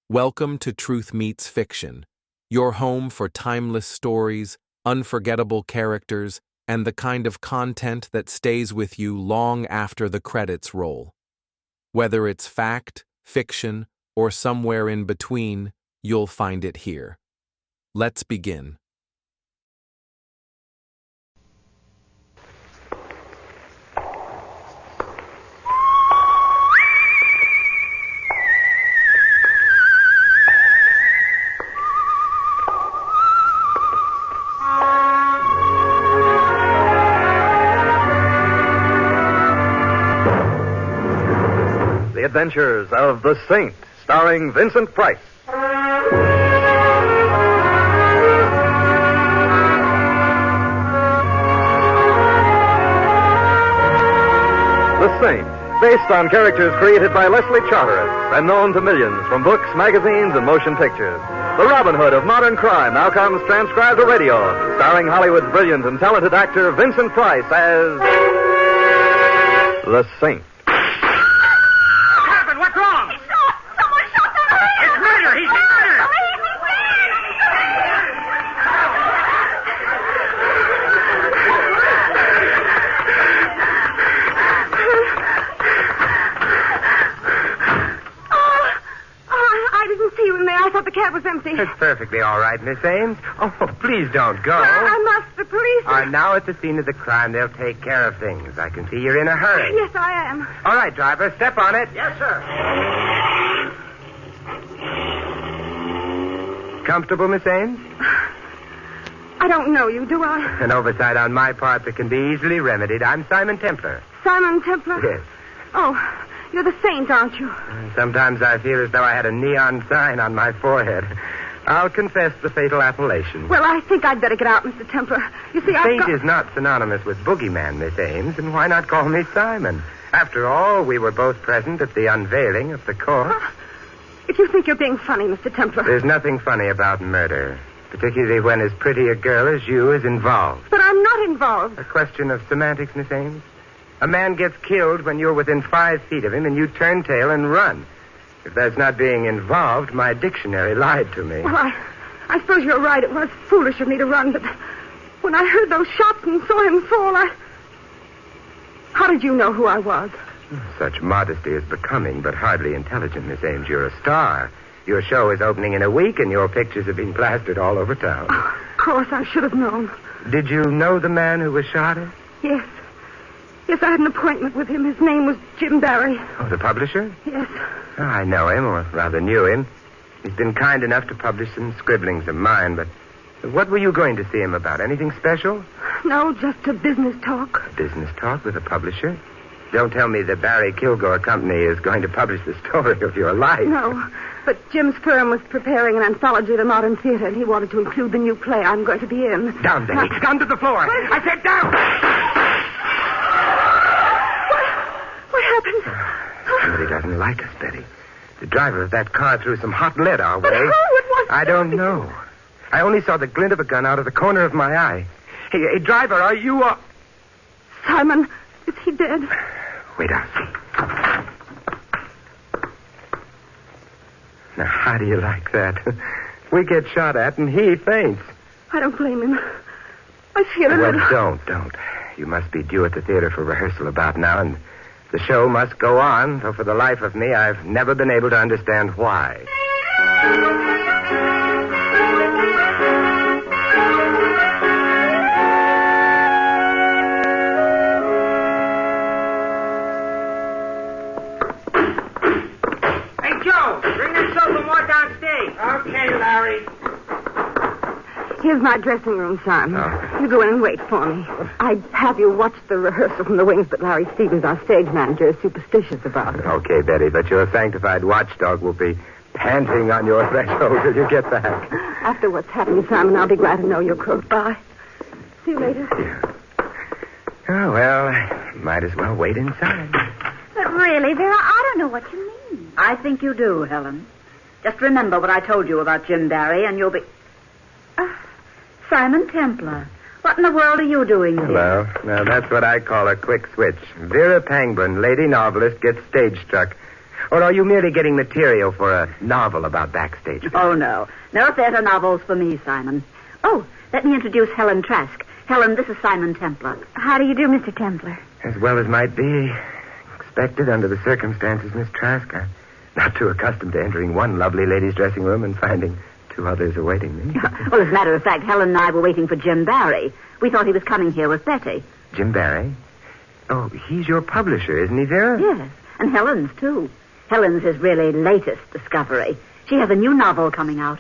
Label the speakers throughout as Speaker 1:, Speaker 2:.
Speaker 1: Welcome to Truth Meets Fiction, your home for timeless stories, unforgettable characters, and the kind of content that stays with you long after the credits roll. Whether it's fact, fiction, or somewhere in between, you'll find it here. Let's begin.
Speaker 2: The Adventures of the Saint, starring Vincent Price. The Saint, based on characters created by Leslie Charteris and known to millions from books, magazines, and motion pictures. The Robin Hood of modern crime now comes transcribed to radio, starring Hollywood's brilliant and talented actor Vincent Price as the Saint.
Speaker 3: Was empty.
Speaker 4: It's perfectly all right, Miss Ames. Oh, please don't go.
Speaker 3: I must. The police
Speaker 4: are now at the scene of the crime. They'll take care of things. I can see you're in a hurry.
Speaker 3: Yes, I am.
Speaker 4: All right, driver, step on it.
Speaker 2: Yes, sir.
Speaker 4: Comfortable, Miss Ames?
Speaker 3: I don't know you, do I?
Speaker 4: An oversight on my part that can be easily remedied. I'm Simon Templar.
Speaker 3: Simon Templar?
Speaker 4: Yes.
Speaker 3: Oh, you're the Saint, aren't you?
Speaker 4: Sometimes I feel as though I had a neon sign on my forehead. I'll confess the fatal appellation.
Speaker 3: Well, I think I'd better get out, Mr. Templar. You see,
Speaker 4: Saint is not synonymous with boogeyman, Miss Ames, and why not call me Simon? After all, we were both present at the unveiling of the corpse.
Speaker 3: If you think you're being funny, Mr. Templar.
Speaker 4: There's nothing funny about murder, particularly when as pretty a girl as you is involved.
Speaker 3: But I'm not involved.
Speaker 4: A question of semantics, Miss Ames. A man gets killed when you're within 5 feet of him and you turn tail and run. If that's not being involved, my dictionary lied to me.
Speaker 3: Well, I suppose you're right. It was foolish of me to run, but when I heard those shots and saw him fall, How did you know who I was?
Speaker 4: Such modesty is becoming, but hardly intelligent, Miss Ames. You're a star. Your show is opening in a week, and your pictures have been plastered all over town.
Speaker 3: Oh, of course, I should have known.
Speaker 4: Did you know the man who was shot at?
Speaker 3: Yes. Yes, I had an appointment with him. His name was Jim Barry.
Speaker 4: Oh, the publisher?
Speaker 3: Yes.
Speaker 4: Oh, I know him, or rather knew him. He's been kind enough to publish some scribblings of mine, but what were you going to see him about? Anything special?
Speaker 3: No, just a business talk.
Speaker 4: A business talk with a publisher? Don't tell me the Barry Kilgore Company is going to publish the story of your life.
Speaker 3: No, but Jim's firm was preparing an anthology of the modern theater, and he wanted to include the new play I'm going to be in.
Speaker 4: Down, Betty. Down to the floor. I said down!
Speaker 3: What happened?
Speaker 4: Somebody doesn't like us, Betty. The driver of that car threw some hot lead our way.
Speaker 3: But how? It was...
Speaker 4: I don't know. I only saw the glint of a gun out of the corner of my eye. Hey, driver, are you...
Speaker 3: Simon, is he dead?
Speaker 4: Wait, I'll see. Now, how do you like that? We get shot at and he faints.
Speaker 3: I don't blame him. I feel a little...
Speaker 4: Well, don't. You must be due at the theater for rehearsal about now, and the show must go on, though for the life of me, I've never been able to understand why.
Speaker 5: Hey, Joe, bring that sofa more downstage. Okay, Larry.
Speaker 3: Here's my dressing room, son.
Speaker 4: Oh.
Speaker 3: You go in and wait for me. I'd have you watch the rehearsal from the wings, but Larry Stevens, our stage manager, is superstitious about it.
Speaker 4: Okay, Betty, but your sanctified watchdog will be panting on your threshold till you get back.
Speaker 3: After what's happened, Simon, I'll be glad to know you're close by. See you later.
Speaker 4: Yeah. Oh, well, might as well wait inside.
Speaker 6: But really, Vera, I don't know what you mean.
Speaker 7: I think you do, Helen. Just remember what I told you about Jim Barry, and you'll be... Simon Templar. What in the world are you doing here?
Speaker 4: Hello. Now, that's what I call a quick switch. Vera Pangburn, lady novelist, gets stage struck. Or are you merely getting material for a novel about backstage?
Speaker 7: Oh, no. No theater novels for me, Simon. Oh, let me introduce Helen Trask. Helen, this is Simon Templar.
Speaker 6: How do you do, Mr. Templar?
Speaker 4: As well as might be expected under the circumstances, Miss Trask. I'm not too accustomed to entering one lovely lady's dressing room and finding two others awaiting me.
Speaker 7: Well, as a matter of fact, Helen and I were waiting for Jim Barry. We thought he was coming here with Betty.
Speaker 4: Jim Barry? Oh, he's your publisher, isn't he, Vera?
Speaker 7: Yes, and Helen's, too. Helen's his really latest discovery. She has a new novel coming out.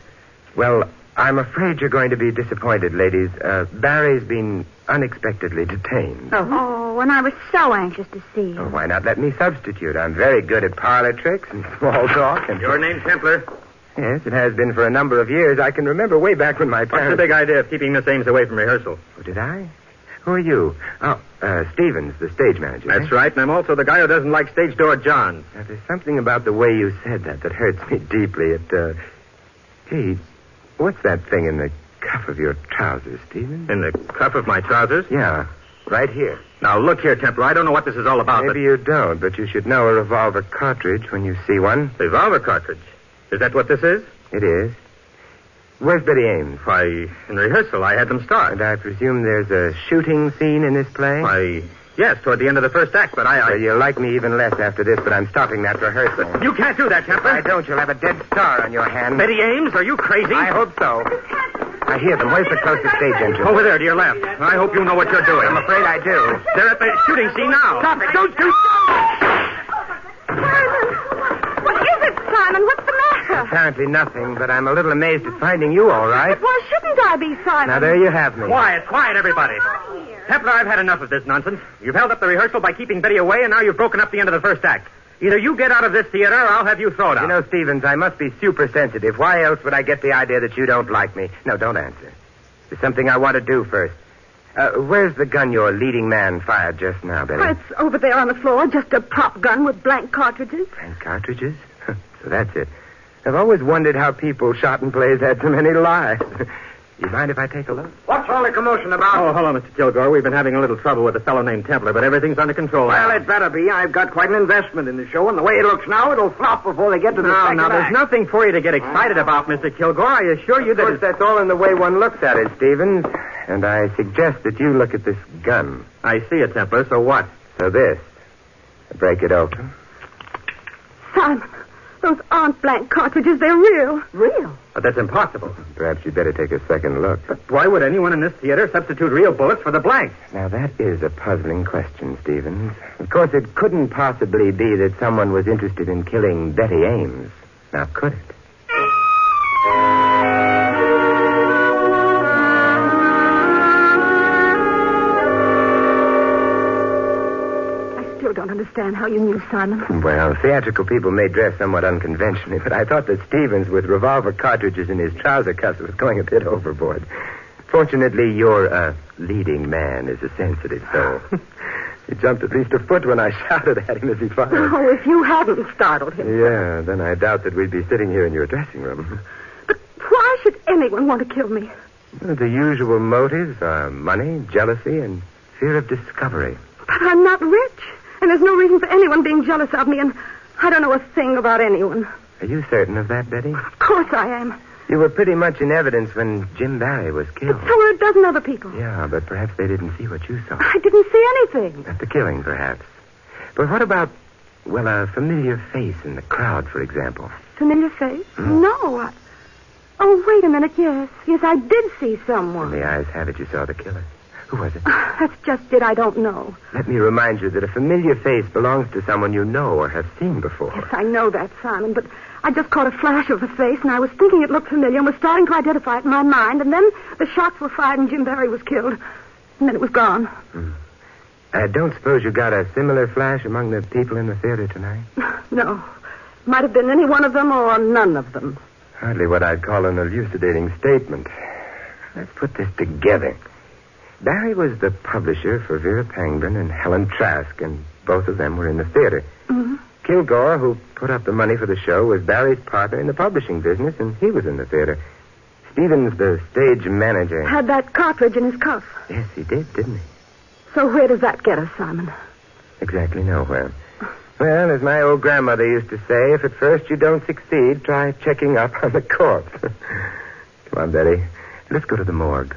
Speaker 4: Well, I'm afraid you're going to be disappointed, ladies. Barry's been unexpectedly detained.
Speaker 6: Oh, and I was so anxious to see you.
Speaker 4: Oh, why not let me substitute? I'm very good at parlor tricks and small talk. And
Speaker 2: Your name's Templar.
Speaker 4: Yes, it has been for a number of years. I can remember way back when my
Speaker 2: What's the
Speaker 4: parents...
Speaker 2: big idea of keeping Miss Ames away from rehearsal?
Speaker 4: Oh, did I? Who are you? Oh, Stevens, the stage manager.
Speaker 2: That's right, and I'm also the guy who doesn't like stage door John.
Speaker 4: Now, there's something about the way you said that hurts me deeply. Gee, what's that thing in the cuff of your trousers, Stevens?
Speaker 2: In the cuff of my trousers?
Speaker 4: Yeah, right here.
Speaker 2: Now, look here, Templar. I don't know what this is all about,
Speaker 4: Maybe you don't, but you should know a revolver cartridge when you see one.
Speaker 2: but... Revolver cartridge? Is that what this is?
Speaker 4: It is. Where's Betty Ames?
Speaker 2: Why, in rehearsal, I had them start.
Speaker 4: And I presume there's a shooting scene in this play?
Speaker 2: Why, yes, toward the end of the first act, but
Speaker 4: Well, you'll like me even less after this, but I'm stopping that rehearsal.
Speaker 2: You can't do that, Templar.
Speaker 4: If I don't, you'll have a dead star on your hand.
Speaker 2: Betty Ames, are you crazy?
Speaker 4: I hope so. I hear them. Where's the closest stage entrance?
Speaker 2: Over there, to your left. I hope you know what you're doing.
Speaker 4: I'm afraid I do.
Speaker 2: They're at the shooting scene now.
Speaker 4: Stop it. Don't you...
Speaker 3: What is it, Simon? What's the matter?
Speaker 4: Apparently nothing, but I'm a little amazed at finding you all right.
Speaker 3: But why shouldn't I be, Simon?
Speaker 4: Now, there you have me.
Speaker 2: Quiet, everybody. Templar, I've had enough of this nonsense. You've held up the rehearsal by keeping Betty away, and now you've broken up the end of the first act. Either you get out of this theater, or I'll have you thrown out.
Speaker 4: You know, Stevens, I must be super sensitive. Why else would I get the idea that you don't like me? No, don't answer. There's something I want to do first. Where's the gun your leading man fired just now, Betty?
Speaker 3: Well, it's over there on the floor, just a prop gun with blank cartridges.
Speaker 4: Blank cartridges? So that's it. I've always wondered how people shot in plays had so many lives. You mind if I take a look?
Speaker 5: What's all the commotion about?
Speaker 2: Oh, hello, Mr. Kilgore. We've been having a little trouble with a fellow named Templar, but everything's under control
Speaker 5: Well,
Speaker 2: now.
Speaker 5: it better be. I've got quite an investment in the show, and the way it looks now, it'll flop before they get to the second
Speaker 2: Now, there's
Speaker 5: act.
Speaker 2: nothing for you to get excited about, Mr. Kilgore. I assure you
Speaker 4: Of
Speaker 2: that
Speaker 4: course, that's all in the way one looks at it, Stevens. And I suggest that you look at this gun.
Speaker 2: I see it, Templar. So what?
Speaker 4: So this. Break it open.
Speaker 3: Simon, those aren't blank cartridges. They're real.
Speaker 7: Real?
Speaker 2: But that's impossible.
Speaker 4: Perhaps you'd better take a second look.
Speaker 2: Why would anyone in this theater substitute real bullets for the blanks?
Speaker 4: Now, that is a puzzling question, Stevens. Of course, it couldn't possibly be that someone was interested in killing Betty Ames. Now, could it?
Speaker 3: I still don't understand how you knew, Simon.
Speaker 4: Well, theatrical people may dress somewhat unconventionally, but I thought that Stevens, with revolver cartridges in his trouser cuffs, was going a bit overboard. Fortunately, your leading man is a sensitive soul. He jumped at least a foot when I shouted at him as he fired.
Speaker 3: Oh, if you hadn't startled him.
Speaker 4: Yeah, then I doubt that we'd be sitting here in your dressing room.
Speaker 3: But why should anyone want to kill me?
Speaker 4: Well, the usual motives are money, jealousy, and fear of discovery.
Speaker 3: But I'm not rich, and there's no reason for anyone being jealous of me, and I don't know a thing about anyone.
Speaker 4: Are you certain of that, Betty?
Speaker 3: Of course I am.
Speaker 4: You were pretty much in evidence when Jim Barry was killed.
Speaker 3: So were a dozen other people.
Speaker 4: Yeah, but perhaps they didn't see what you saw.
Speaker 3: I didn't see anything.
Speaker 4: At the killing, perhaps. But what about, well, a familiar face in the crowd, for example?
Speaker 3: Familiar face? No. Oh, wait a minute. Yes, I did see someone.
Speaker 4: And the eyes have it you saw the killer. Who was it?
Speaker 3: That's just it. I don't know.
Speaker 4: Let me remind you that a familiar face belongs to someone you know or have seen before.
Speaker 3: Yes, I know that, Simon, but I just caught a flash of the face, and I was thinking it looked familiar and was starting to identify it in my mind, and then the shots were fired and Jim Barry was killed, and then it was gone.
Speaker 4: I don't suppose you got a similar flash among the people in the theater tonight?
Speaker 3: No. Might have been any one of them or none of them.
Speaker 4: Hardly what I'd call an elucidating statement. Let's put this together. Barry was the publisher for Vera Pangburn and Helen Trask, and both of them were in the theater.
Speaker 3: Mm-hmm.
Speaker 4: Kilgore, who put up the money for the show, was Barry's partner in the publishing business, and he was in the theater. Stevens, the stage manager...
Speaker 3: Had that cartridge in his cuff.
Speaker 4: Yes, he did, didn't he?
Speaker 3: So where does that get us, Simon?
Speaker 4: Exactly nowhere. Well, as my old grandmother used to say, if at first you don't succeed, try checking up on the corpse. Come on, Betty. Let's go to the morgue.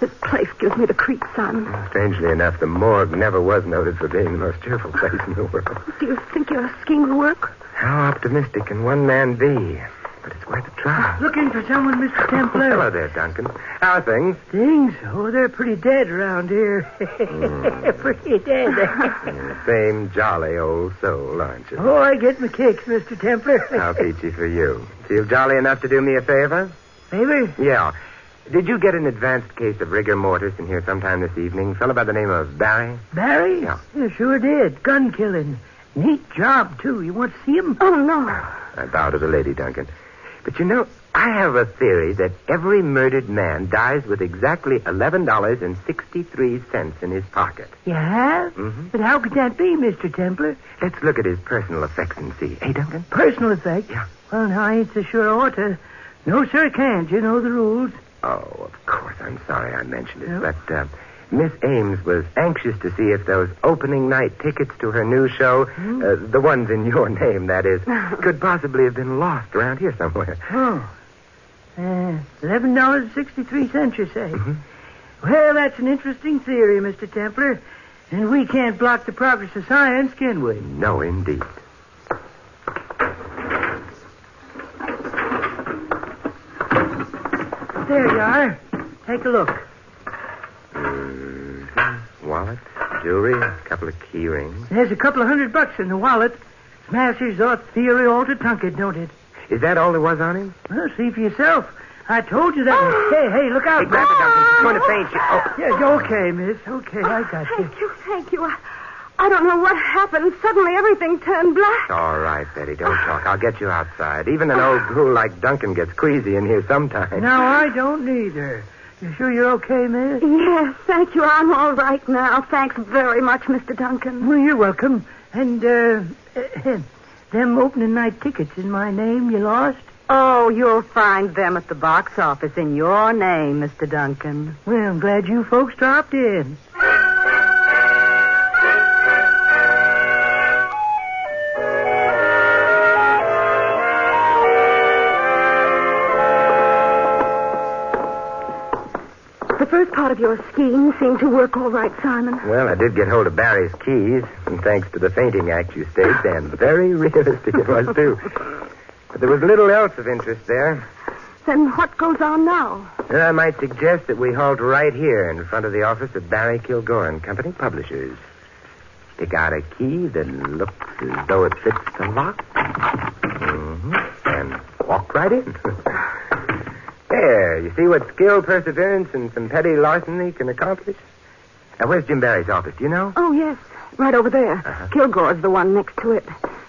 Speaker 3: This place gives me the creeps, Simon.
Speaker 4: Strangely enough, the morgue never was noted for being the most cheerful place in the world.
Speaker 3: Do you think your scheme will work?
Speaker 4: How optimistic can one man be? But it's worth a try.
Speaker 5: Looking for someone, Mr. Templar.
Speaker 4: Hello there, Duncan. How are things?
Speaker 5: Things? Oh, they're pretty dead around here. Pretty dead.
Speaker 4: Same jolly old soul, aren't you?
Speaker 5: Oh, I get my kicks, Mr. Templar.
Speaker 4: How peachy for you. Feel jolly enough to do me a favor?
Speaker 5: Favor?
Speaker 4: Yeah. Did you get an advanced case of rigor mortis in here sometime this evening? Fellow by the name of Barry?
Speaker 5: Barry?
Speaker 4: Yeah.
Speaker 5: Sure did. Gun killing. Neat job, too. You want to see him?
Speaker 3: Oh, no.
Speaker 4: I bow to the lady, Duncan. But you know, I have a theory that every murdered man dies with exactly $11.63 in his pocket.
Speaker 5: You have?
Speaker 4: Mm-hmm.
Speaker 5: But how could that be, Mr. Templar?
Speaker 4: Let's look at his personal effects and see. Hey, Duncan?
Speaker 5: Personal effect?
Speaker 4: Yeah.
Speaker 5: Well, now, I ain't so sure I ought to. No, sir, can't. You know the rules.
Speaker 4: Oh, of course. I'm sorry I mentioned it.
Speaker 5: Yep.
Speaker 4: But Miss Ames was anxious to see if those opening night tickets to her new show, the ones in your name, that is, could possibly have been lost around here somewhere.
Speaker 5: Oh. $11.63, you say?
Speaker 4: Mm-hmm.
Speaker 5: Well, that's an interesting theory, Mr. Templar. And we can't block the progress of science, can we?
Speaker 4: No, indeed.
Speaker 5: There you are. Take a look.
Speaker 4: Wallet, jewelry, a couple of key rings.
Speaker 5: There's a couple of $100 in the wallet. Smashes our theory all to Tunket, don't it?
Speaker 4: Is that all there was on him?
Speaker 5: Well, see for yourself. I told you that. Hey, look out.
Speaker 4: Hey, grab it, Duncan. She's going to faint you. Oh.
Speaker 5: Yeah, okay, miss. Okay, I got you.
Speaker 3: Thank you. I don't know what happened. Suddenly everything turned black.
Speaker 4: All right, Betty, don't talk. I'll get you outside. Even an old ghoul like Duncan gets queasy in here sometimes.
Speaker 5: No, I don't neither. You sure you're okay, miss?
Speaker 3: Yes, thank you. I'm all right now. Thanks very much, Mr. Duncan.
Speaker 5: Well, you're welcome. And, them opening night tickets in my name you lost?
Speaker 8: Oh, you'll find them at the box office in your name, Mr. Duncan.
Speaker 5: Well, I'm glad you folks dropped in.
Speaker 3: The first part of your scheme seemed to work all right, Simon.
Speaker 4: Well, I did get hold of Barry's keys, and thanks to the fainting act you staged, and very realistic it was, too. But there was little else of interest there.
Speaker 3: Then what goes on now?
Speaker 4: I might suggest that we halt right here in front of the office of Barry Kilgore and Company, publishers. Pick out a key that looks as though it fits the lock. And walk right in. There, you see what skill, perseverance, and some petty larceny can accomplish? Now, where's Jim Barry's office? Do you know?
Speaker 3: Oh, yes. Right over there.
Speaker 4: Uh-huh.
Speaker 3: Kilgore's the one next to it.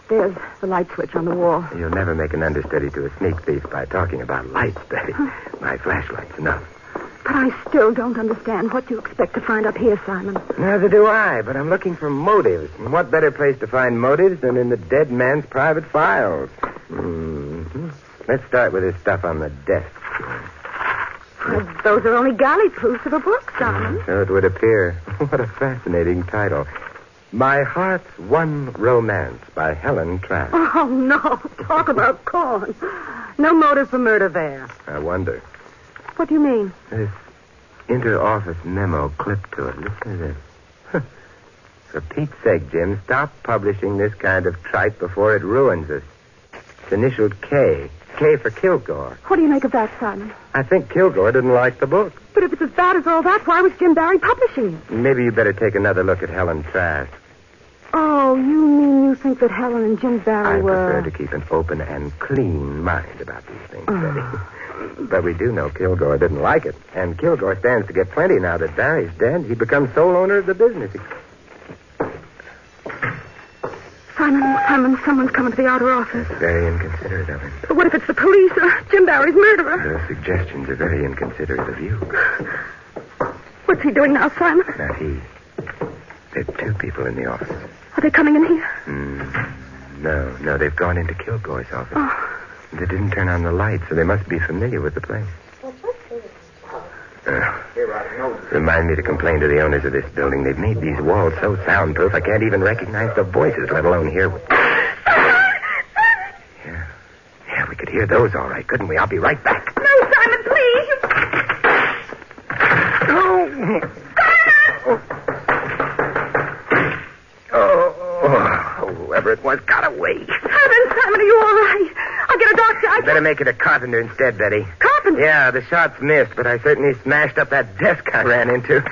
Speaker 3: There's the light switch on the wall.
Speaker 4: You'll never make an understudy to a sneak thief by talking about lights, Betty. My flashlight's enough.
Speaker 3: But I still don't understand what you expect to find up here, Simon.
Speaker 4: Neither do I, but I'm looking for motives. And what better place to find motives than in the dead man's private files? Mm-hmm. Let's start with his stuff on the desk.
Speaker 3: Those are only galley proofs of a book, Simon.
Speaker 4: So it would appear. What a fascinating title. My Heart's One Romance by Helen Trask.
Speaker 3: Oh, no. Talk about corn. No motive for murder there.
Speaker 4: I wonder.
Speaker 3: What do you mean?
Speaker 4: This inter-office memo clipped to it. Listen to this. For Pete's sake, Jim, stop publishing this kind of tripe before it ruins us. It's initialed K. K for Kilgore.
Speaker 3: What do you make of that, Simon?
Speaker 4: I think Kilgore didn't like the book.
Speaker 3: But if it's as bad as all that, why was Jim Barry publishing it?
Speaker 4: Maybe you better take another look at Helen Trask.
Speaker 3: Oh, you mean you think that Helen and Jim Barry
Speaker 4: I
Speaker 3: were...
Speaker 4: prefer to keep an open and clean mind about these things, Betty. But we do know Kilgore didn't like it. And Kilgore stands to get plenty now that Barry's dead. He becomes sole owner of the business.
Speaker 3: Simon, someone's coming to the outer office.
Speaker 4: That's very inconsiderate of him.
Speaker 3: But what if it's the police or Jim Barry's murderer?
Speaker 4: Those suggestions are very inconsiderate of you.
Speaker 3: What's he doing now, Simon?
Speaker 4: Not he. There are two people in the office.
Speaker 3: Are they coming in here?
Speaker 4: No, they've gone into Kilgore's office. They didn't turn on the lights, so they must be familiar with the place. Remind me to complain to the owners of this building. They've made these walls so soundproof I can't even recognize the voices, let alone hear... Yeah, we could hear those all right, couldn't we? I'll be right back.
Speaker 3: No, Simon, please.
Speaker 4: Whoever it was got away.
Speaker 3: Simon, are you all right? I'll get a doctor.
Speaker 4: Better make it a carpenter instead, Betty.
Speaker 3: Carpenter?
Speaker 4: Yeah, the shots missed, but I certainly smashed up that desk I ran into.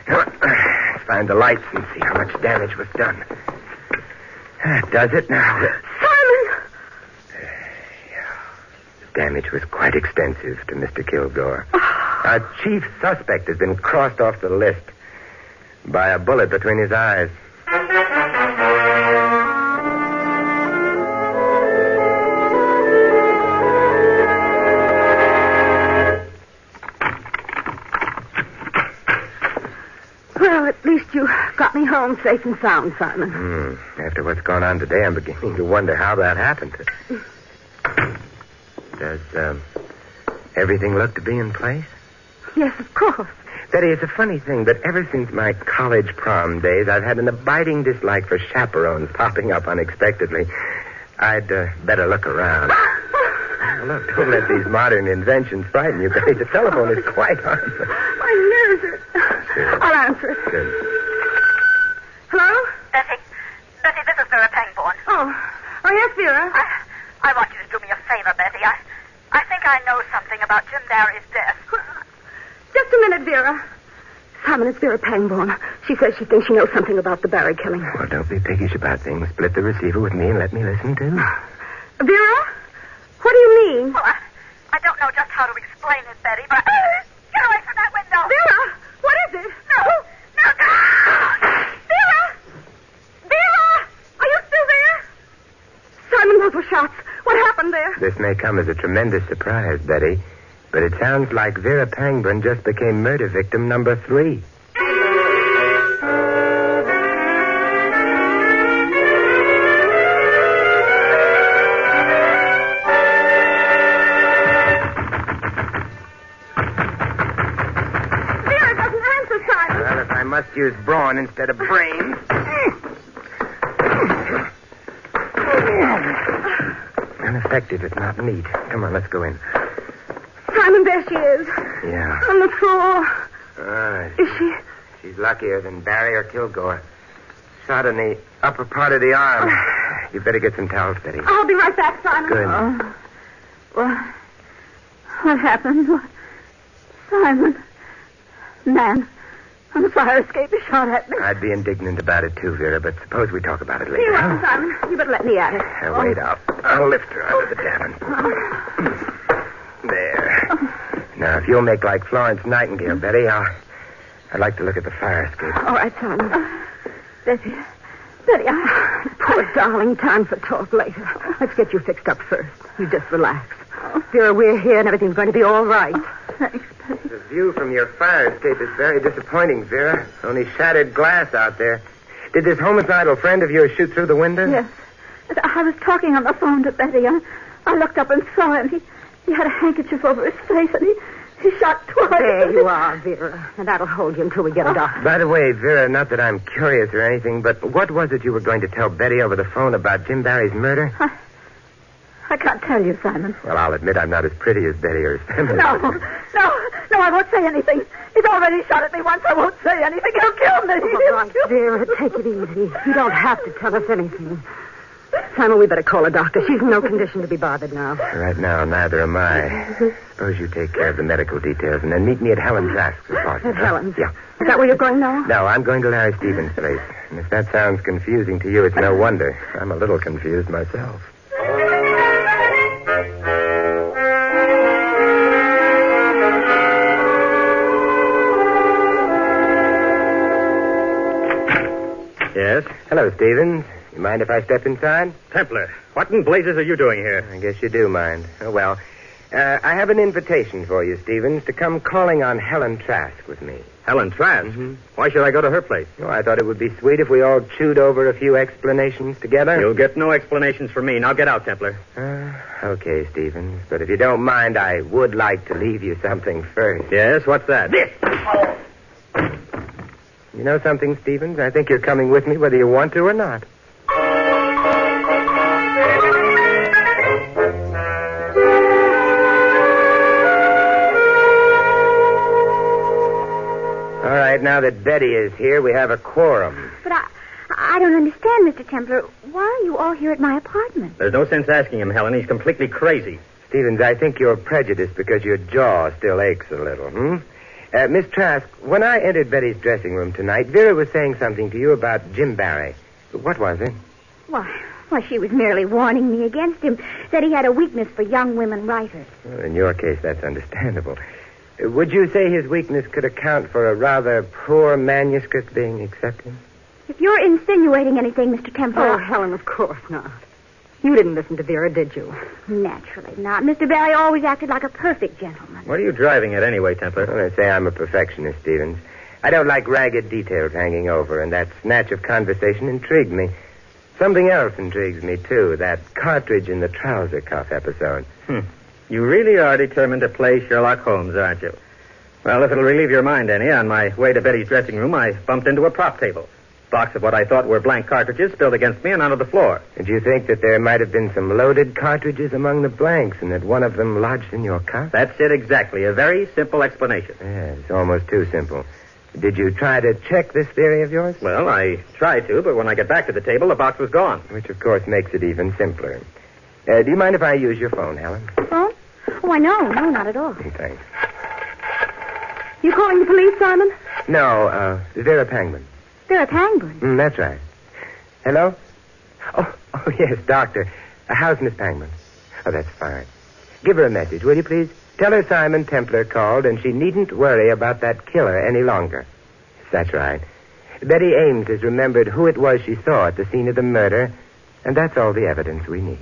Speaker 4: Let's find the lights and see how much damage was done. That does it now.
Speaker 3: Simon!
Speaker 4: The damage was quite extensive to Mr. Kilgore. Our chief suspect has been crossed off the list by a bullet between his eyes.
Speaker 3: Well, at least you got me home safe and sound, Simon.
Speaker 4: After what's gone on today, I'm beginning to wonder how that happened. Does everything look to be in place?
Speaker 3: Yes, of course.
Speaker 4: Betty, it's a funny thing, but ever since my college prom days, I've had an abiding dislike for chaperones popping up unexpectedly. I'd better look around. Look, don't let these modern inventions frighten you, Betty. The telephone is quite harmless.
Speaker 3: My nerves are...
Speaker 4: Sure.
Speaker 3: I'll answer it.
Speaker 4: Good.
Speaker 3: Hello?
Speaker 7: Betty, this is Vera Pangborn.
Speaker 3: Oh, yes, Vera.
Speaker 7: I want you to do me a favor, Betty. I think I know something about Jim Barry's death.
Speaker 3: Just a minute, Vera. Simon, it's Vera Pangborn. She says she thinks she knows something about the Barry killing.
Speaker 4: Well, don't be piggish about things. Split the receiver with me and let me listen, too.
Speaker 3: Vera? What do you mean?
Speaker 7: Well, I don't know just how to explain it, Betty, but... Get away from that window!
Speaker 3: Vera! What is it?
Speaker 7: No!
Speaker 3: Vera! Vera! Are you still there? Simon, those were shots. What happened there?
Speaker 4: This may come as a tremendous surprise, Betty, but it sounds like Vera Pangborn just became murder victim number 3.
Speaker 3: Vera doesn't answer, Simon.
Speaker 4: Well, if I must use brawn instead of brains... Ineffective, if not neat. Come on, let's go in.
Speaker 3: Simon, there she is.
Speaker 4: Yeah.
Speaker 3: On the floor. Is she?
Speaker 4: She's luckier than Barry or Kilgore. Shot in the upper part of the arm. You better get some towels, Betty.
Speaker 3: I'll be right back, Simon.
Speaker 4: Good.
Speaker 3: What happened? Simon. Man, on the fire escape, he shot at me.
Speaker 4: I'd be indignant about it, too, Vera, but suppose we talk about it later.
Speaker 3: Here you are, Simon. You better let me at it.
Speaker 4: Wait up. I'll lift her out of the davin. There. Now, if you'll make like Florence Nightingale, Betty, I'd like to look at the fire escape.
Speaker 3: All right, Simon. Betty, poor darling, time for talk later. Let's get you fixed up first. You just relax. Vera, we're here and everything's going to be all right. Thanks, Betty.
Speaker 4: The view from your fire escape is very disappointing, Vera. Only shattered glass out there. Did this homicidal friend of yours shoot through the window?
Speaker 3: Yes. I was talking on the phone to Betty. I looked up and saw him. He had a handkerchief over his face, and he shot twice. There you are, Vera. And that'll hold you until we get a doctor.
Speaker 4: By the way, Vera, not that I'm curious or anything, but what was it you were going to tell Betty over the phone about Jim Barry's murder?
Speaker 3: I can't tell you, Simon.
Speaker 4: Well, I'll admit I'm not as pretty as Betty or as feminine.
Speaker 3: No, I won't say anything. He's already shot at me once. I won't say anything. He'll kill me. All right, Vera, take it easy. You don't have to tell us anything. Simon, we better call a doctor. She's in no condition to be bothered now.
Speaker 4: Right now, neither am I. Suppose you take care of the medical details and then meet me at Helen Trask's apartment.
Speaker 3: At Helen's?
Speaker 4: Yeah.
Speaker 3: Is that where you're going now?
Speaker 4: No, I'm going to Larry Stevens' place. And if that sounds confusing to you, it's no wonder. I'm a little confused myself.
Speaker 9: Yes?
Speaker 4: Hello, Stevens. You mind if I step inside?
Speaker 9: Templar, what in blazes are you doing here?
Speaker 4: I guess you do mind. Oh, well. I have an invitation for you, Stevens, to come calling on Helen Trask with me.
Speaker 9: Helen Trask?
Speaker 4: Mm-hmm.
Speaker 9: Why should I go to her place?
Speaker 4: Oh, I thought it would be sweet if we all chewed over a few explanations together.
Speaker 9: You'll get no explanations from me. Now get out, Templar.
Speaker 4: Okay, Stevens. But if you don't mind, I would like to leave you something first.
Speaker 9: Yes, what's that?
Speaker 4: This! You know something, Stevens? I think you're coming with me whether you want to or not. All right, now that Betty is here, we have a quorum.
Speaker 6: But I don't understand, Mr. Templar. Why are you all here at my apartment?
Speaker 9: There's no sense asking him, Helen. He's completely crazy.
Speaker 4: Stevens, I think you're prejudiced because your jaw still aches a little, Miss Trask, when I entered Betty's dressing room tonight, Vera was saying something to you about Jim Barry. What was it?
Speaker 6: Why, she was merely warning me against him. Said he had a weakness for young women writers.
Speaker 4: Well, in your case, that's understandable. Would you say his weakness could account for a rather poor manuscript being accepted?
Speaker 6: If you're insinuating anything, Mr. Templar...
Speaker 3: Oh, Helen, of course not. You didn't listen to Vera, did you?
Speaker 6: Naturally not. Mr. Barry always acted like a perfect gentleman.
Speaker 9: What are you driving at anyway, Templar?
Speaker 4: Well, I say I'm a perfectionist, Stevens. I don't like ragged details hanging over, and that snatch of conversation intrigued me. Something else intrigues me, too, that cartridge in the trouser cuff episode.
Speaker 9: You really are determined to play Sherlock Holmes, aren't you? Well, if it'll relieve your mind any, on my way to Betty's dressing room, I bumped into a prop table. Box of what I thought were blank cartridges spilled against me and onto the floor.
Speaker 4: Did you think that there might have been some loaded cartridges among the blanks and that one of them lodged in your cuff?
Speaker 9: That's it exactly. A very simple explanation.
Speaker 4: Yeah, it's almost too simple. Did you try to check this theory of yours?
Speaker 9: Well, I tried to, but when I got back to the table, the box was gone.
Speaker 4: Which, of course, makes it even simpler. Do you mind if I use your phone, Helen?
Speaker 6: Phone? Oh, I know. No, not at all.
Speaker 4: Thanks.
Speaker 3: You calling the police, Simon?
Speaker 4: No, Vera Pangman.
Speaker 6: Vera Pangman?
Speaker 4: That's right. Hello? Oh, yes, Doctor. How's Miss Pangman? Oh, that's fine. Give her a message, will you, please? Tell her Simon Templar called, and she needn't worry about that killer any longer. That's right. Betty Ames has remembered who it was she saw at the scene of the murder, and that's all the evidence we need.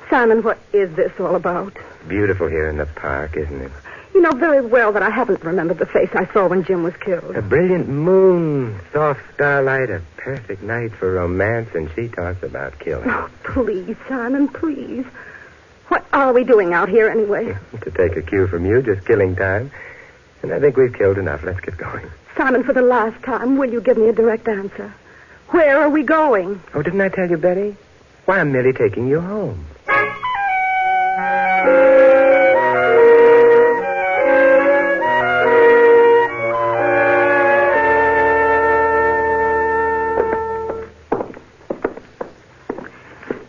Speaker 3: Simon, what is this all about?
Speaker 4: Beautiful here in the park, isn't it?
Speaker 3: You know very well that I haven't remembered the face I saw when Jim was killed.
Speaker 4: A brilliant moon, soft starlight, a perfect night for romance, and she talks about killing.
Speaker 3: Oh, please, Simon, please. What are we doing out here anyway?
Speaker 4: To take a cue from you, just killing time. And I think we've killed enough. Let's get going.
Speaker 3: Simon, for the last time, will you give me a direct answer? Where are we going?
Speaker 4: Oh, didn't I tell you, Betty? Why, I'm merely taking you home.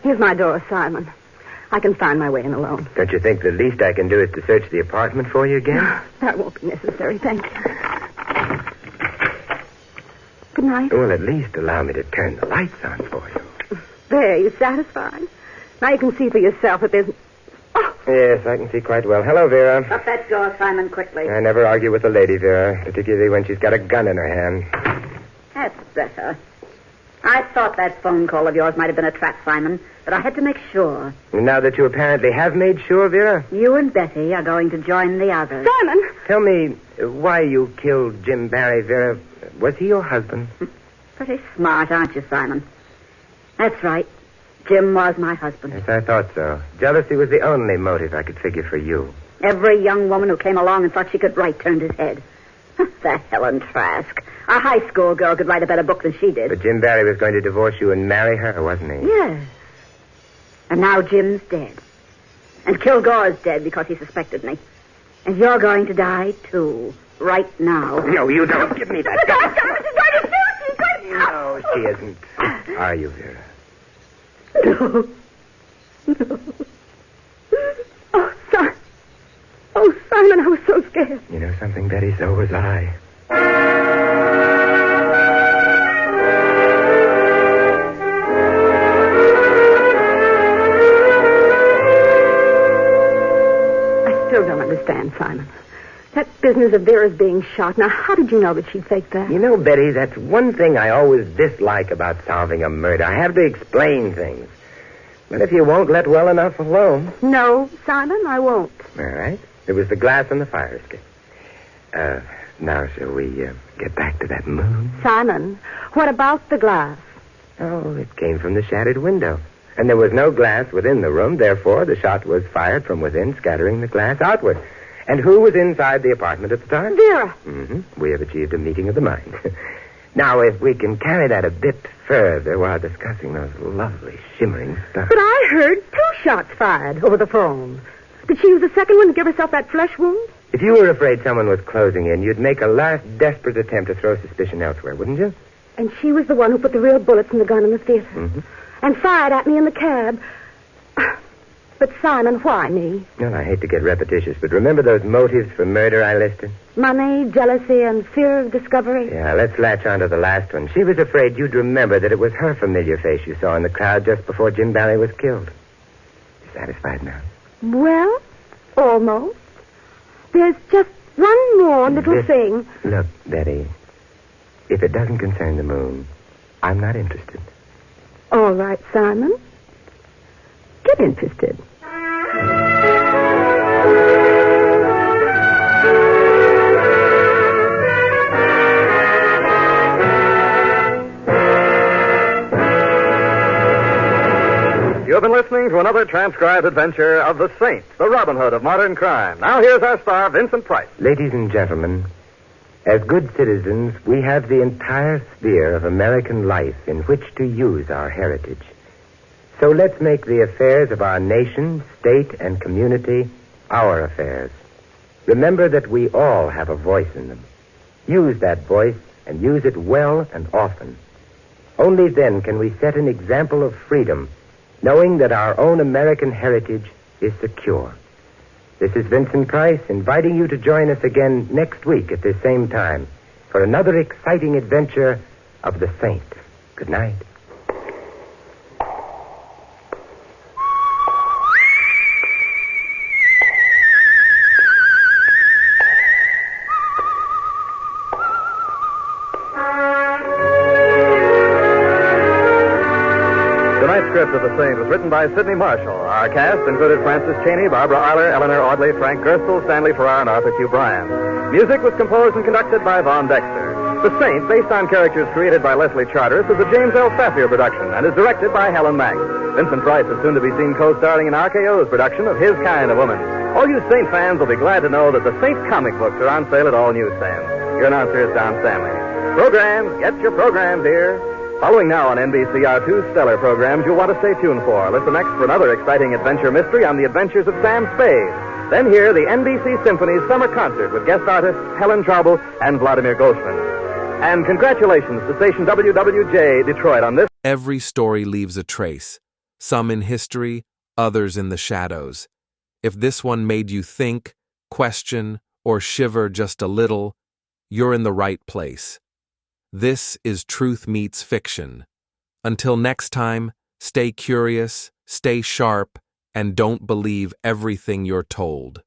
Speaker 3: Here's my door, Simon. I can find my way in alone.
Speaker 4: Don't you think the least I can do is to search the apartment for you again?
Speaker 3: That won't be necessary, thank you. Good night.
Speaker 4: Well, at least allow me to turn the lights on for you.
Speaker 3: There, you satisfied? Now you can see for yourself that there's... Oh!
Speaker 4: Yes, I can see quite well. Hello, Vera.
Speaker 7: Shut that door, Simon, quickly.
Speaker 4: I never argue with a lady, Vera, particularly when she's got a gun in her hand.
Speaker 7: That's better. I thought that phone call of yours might have been a trap, Simon, but I had to make sure.
Speaker 4: And now that you apparently have made sure, Vera?
Speaker 7: You and Betty are going to join the others.
Speaker 3: Simon!
Speaker 4: Tell me why you killed Jim Barry, Vera. Was he your husband?
Speaker 7: Pretty smart, aren't you, Simon? That's right. Jim was my husband.
Speaker 4: Yes, I thought so. Jealousy was the only motive I could figure for you.
Speaker 7: Every young woman who came along and thought she could write turned his head. That Helen Trask. A high school girl could write a better book than she did.
Speaker 4: But Jim Barry was going to divorce you and marry her, wasn't he?
Speaker 7: Yes. And now Jim's dead. And Kilgore's dead because he suspected me. And you're going to die, too. Right now.
Speaker 4: No, you don't. Give me that gun.
Speaker 7: She's going to shoot! She's going to...
Speaker 4: No, she isn't. Are you, Vera?
Speaker 7: No. No.
Speaker 3: Oh, Simon, I was so scared.
Speaker 4: You know something, Betty? So was I.
Speaker 3: I still don't understand, Simon. That business of Vera's being shot. Now, how did you know that she'd faked that?
Speaker 4: You know, Betty, that's one thing I always dislike about solving a murder. I have to explain things. But if you won't let well enough alone...
Speaker 3: No, Simon, I won't.
Speaker 4: All right. It was the glass on the fire escape. Now shall we get back to that moon?
Speaker 3: Simon, what about the glass?
Speaker 4: Oh, it came from the shattered window. And there was no glass within the room. Therefore, the shot was fired from within, scattering the glass outward. And who was inside the apartment at the time?
Speaker 3: Vera.
Speaker 4: We have achieved a meeting of the mind. Now, if we can carry that a bit further while discussing those lovely shimmering stars.
Speaker 3: But I heard 2 shots fired over the phone. Did she use the second one to give herself that flesh wound?
Speaker 4: If you were afraid someone was closing in, you'd make a last desperate attempt to throw suspicion elsewhere, wouldn't you?
Speaker 3: And she was the one who put the real bullets in the gun in the theater. And fired at me in the cab. But, Simon, why me?
Speaker 4: Well, I hate to get repetitious, but remember those motives for murder I listed?
Speaker 3: Money, jealousy, and fear of discovery?
Speaker 4: Yeah, let's latch on to the last one. She was afraid you'd remember that it was her familiar face you saw in the crowd just before Jim Bally was killed. You satisfied now?
Speaker 3: Well, almost. There's just one more little thing.
Speaker 4: Look, Betty, if it doesn't concern the moon, I'm not interested.
Speaker 3: All right, Simon. Get interested.
Speaker 2: You have been listening to another transcribed adventure of the Saint, the Robin Hood of modern crime. Now here's our star, Vincent Price.
Speaker 4: Ladies and gentlemen, as good citizens, we have the entire sphere of American life in which to use our heritage. So let's make the affairs of our nation, state, and community our affairs. Remember that we all have a voice in them. Use that voice and use it well and often. Only then can we set an example of freedom, knowing that our own American heritage is secure. This is Vincent Price inviting you to join us again next week at this same time for another exciting adventure of the Saint. Good night.
Speaker 2: Script of The Saint was written by Sidney Marshall. Our cast included Francis Cheney, Barbara Eiler, Eleanor Audley, Frank Gerstle, Stanley Farrar, and Arthur Q. Bryan. Music was composed and conducted by Von Dexter. The Saint, based on characters created by Leslie Charteris, is a James L. Safier production and is directed by Helen Mack. Vincent Price is soon to be seen co-starring in RKO's production of His Kind of Woman. All you Saint fans will be glad to know that the Saint comic books are on sale at all newsstands. Your announcer is Don Stanley. Programs, get your programs here. Following now on NBC are 2 stellar programs you'll want to stay tuned for. Listen next for another exciting adventure mystery on the adventures of Sam Spade. Then hear the NBC Symphony's summer concert with guest artists Helen Traubel and Vladimir Goshman. And congratulations to station WWJ Detroit on this.
Speaker 1: Every story leaves a trace, some in history, others in the shadows. If this one made you think, question, or shiver just a little, you're in the right place. This is Truth Meets Fiction. Until next time, stay curious, stay sharp, and don't believe everything you're told.